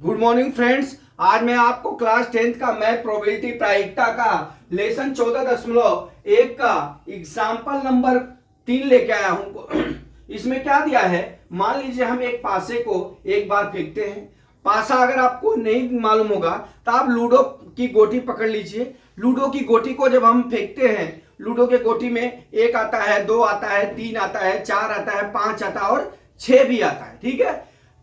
Good morning friends. आज मैं आपको क्लास 10th का मैथ प्रोबेबिलिटी प्रायिकता का लेसन 14.1 का एग्जाम्पल नंबर 3 लेके आया हूं। इसमें क्या दिया है, मान लीजिए हम एक पासे को एक बार फेंकते हैं। पासा अगर आपको नहीं मालूम होगा तो आप लूडो की गोटी पकड़ लीजिए। लूडो की गोटी को जब हम फेंकते हैं, लूडो के गोटी में 1 आता है, 2 आता है, 3 आता है, 4 आता है, 5 आता है और 6 भी आता है। ठीक है,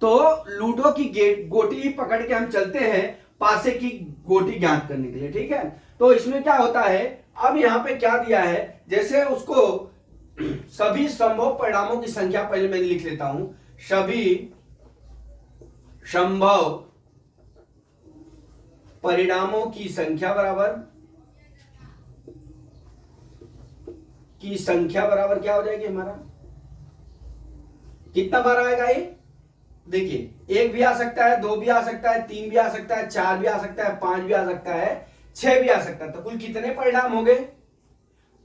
तो लूडो की गोटी पकड़ के हम चलते हैं पासे की गोटी ज्ञात करने के लिए। ठीक है, तो इसमें क्या होता है, अब यहां पे क्या दिया है, जैसे उसको सभी संभव परिणामों की संख्या पहले मैं लिख लेता हूं। सभी संभव परिणामों की संख्या बराबर क्या हो जाएगी हमारा, कितना बार आएगा ये, देखिए 1 भी आ सकता है, 2 भी आ सकता है, 3 भी आ सकता है, 4 भी आ सकता है, 5 भी आ सकता है, 6 भी आ सकता है। तो कुल कितने परिणाम हो गए,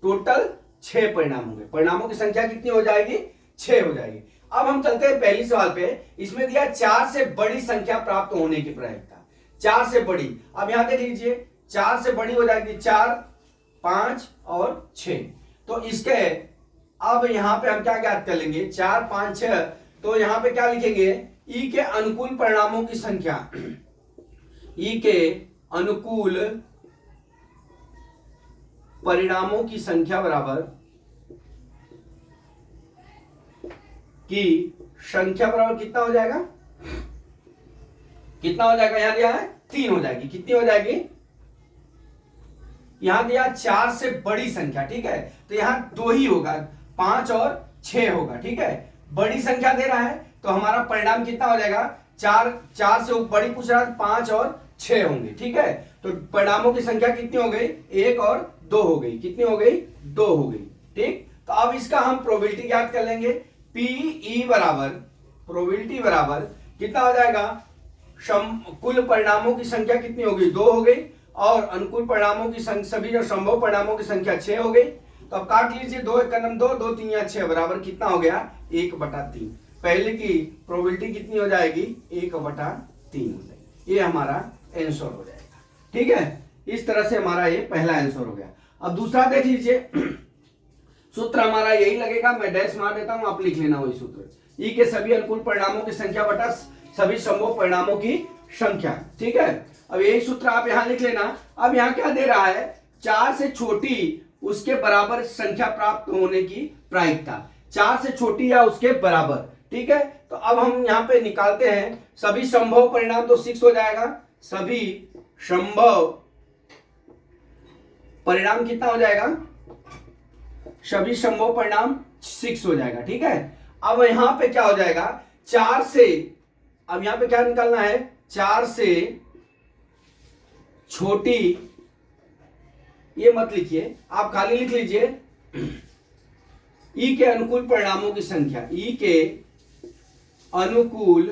टोटल 6 परिणाम हो गए। परिणामों की संख्या कितनी हो जाएगी, 6 हो जाएगी। अब हम चलते हैं पहली सवाल पे। इसमें दिया 4 से बड़ी संख्या प्राप्त होने की प्रायिकता, 4 से बड़ी। अब यहां देख लीजिए 4 से बड़ी हो जाएगी 4, 5 और 6। तो इसके अब यहां पे हम क्या ज्ञात कर लेंगे, 4, 5, 6। तो यहां पे क्या लिखेंगे, ई के अनुकूल परिणामों की संख्या, ई के अनुकूल परिणामों की संख्या बराबर कितना हो जाएगा, यहां दिया है 3 हो जाएगी। कितनी हो जाएगी, यहां दिया 4 से बड़ी संख्या। ठीक है, तो यहां 2 ही होगा, 5 और 6 होगा। ठीक है, बड़ी संख्या दे रहा है तो हमारा परिणाम कितना हो जाएगा, 4 से बड़ी पूछ रहा है, 5 और 6 होंगे। ठीक है, तो परिणामों की संख्या कितनी हो गई, 1 और 2 हो गई। कितनी हो गई, 2 हो गई। ठीक, तो अब इसका हम प्रोबेबिलिटी ज्ञात कर लेंगे। पीई बराबर, प्रोबेबिलिटी बराबर कितना हो जाएगा, कुल परिणामों की संख्या कितनी हो गई, 2 हो गई, और अनुकूल परिणामों की सभी जो संभव परिणामों की संख्या 6 हो गई। तो अब काट लीजिए, 2 1 2, 2 3 या 6 बराबर कितना हो गया, 1/3। पहले की प्रोबेबिलिटी कितनी हो जाएगी, 1/3 हो जाएगी। ये हमारा आंसर हो जाएगा। ठीक है, इस तरह से हमारा ये पहला आंसर हो गया। अब दूसरा देख लीजिए, सूत्र हमारा यही लगेगा, मैं डैश मार देता हूं, आप लिख लेना वही सूत्र। ई के सभी अनुकूल परिणामों की संख्या बटा सभी संभव परिणामों की संख्या। ठीक है, अब यही सूत्र आप यहां लिख लेना। अब यहां क्या दे रहा है, 4 से छोटी उसके बराबर संख्या प्राप्त होने की प्रायिकता, 4 से छोटी या उसके बराबर। ठीक है, तो अब हम यहां पे निकालते हैं सभी संभव परिणाम, तो 6 हो जाएगा। सभी संभव परिणाम कितना हो जाएगा, सभी संभव परिणाम 6 हो जाएगा। ठीक है, अब यहां पे क्या हो जाएगा, 4 से, अब यहां पे क्या निकालना है, 4 से छोटी, ये मत लिखिए, आप खाली लिख लीजिए ई के अनुकूल परिणामों की संख्या, ई के अनुकूल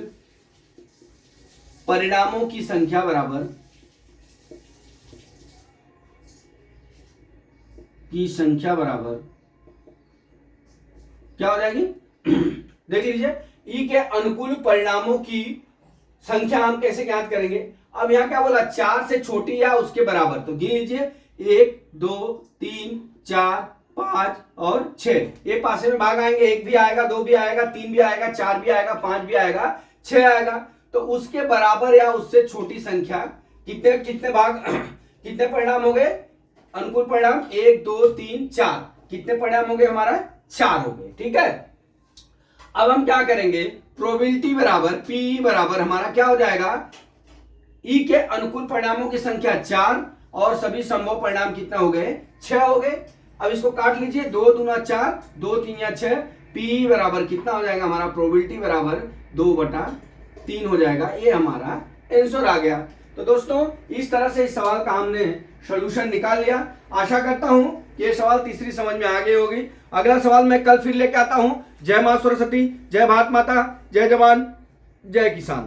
परिणामों की संख्या बराबर क्या हो जाएगी देख लीजिए, ई के अनुकूल परिणामों की संख्या हम कैसे ज्ञात करेंगे। अब यहां क्या बोला, 4 से छोटी या उसके बराबर, तो गिन लीजिए 1 2 3 4 5 और 6। ये पासे में भाग आएंगे, 1 भी आएगा, 2 भी आएगा, 3 भी आएगा, 4 भी आएगा, 5 भी आएगा, 6 आएगा। तो उसके बराबर या उससे छोटी संख्या कितने भाग कितने परिणाम हो गए, अनुकूल परिणाम 1 2 3 4, कितने परिणाम हो गए हमारा, 4 हो गए। ठीक है, अब हम क्या करेंगे, प्रोबेबिलिटी बराबर पी बराबर हमारा क्या हो जाएगा, ई के अनुकूल परिणामों की संख्या 4 और सभी संभव परिणाम कितना हो गए, 6 हो गए। अब इसको काट लीजिए, 2 दूना 4, 2 3 या 6। पी बराबर कितना हो जाएगा हमारा, प्रोबेबिलिटी बराबर 2/3 हो जाएगा। ये हमारा आंसर आ गया। तो दोस्तों, इस तरह से इस सवाल का हमने सॉल्यूशन निकाल लिया। आशा करता हूं कि ये सवाल तीसरी समझ में आ गई होगी। अगला सवाल मैं कल फिर लेके आता हूं। जय मां सरस्वती, जय भारत माता, जय जवान, जय किसान।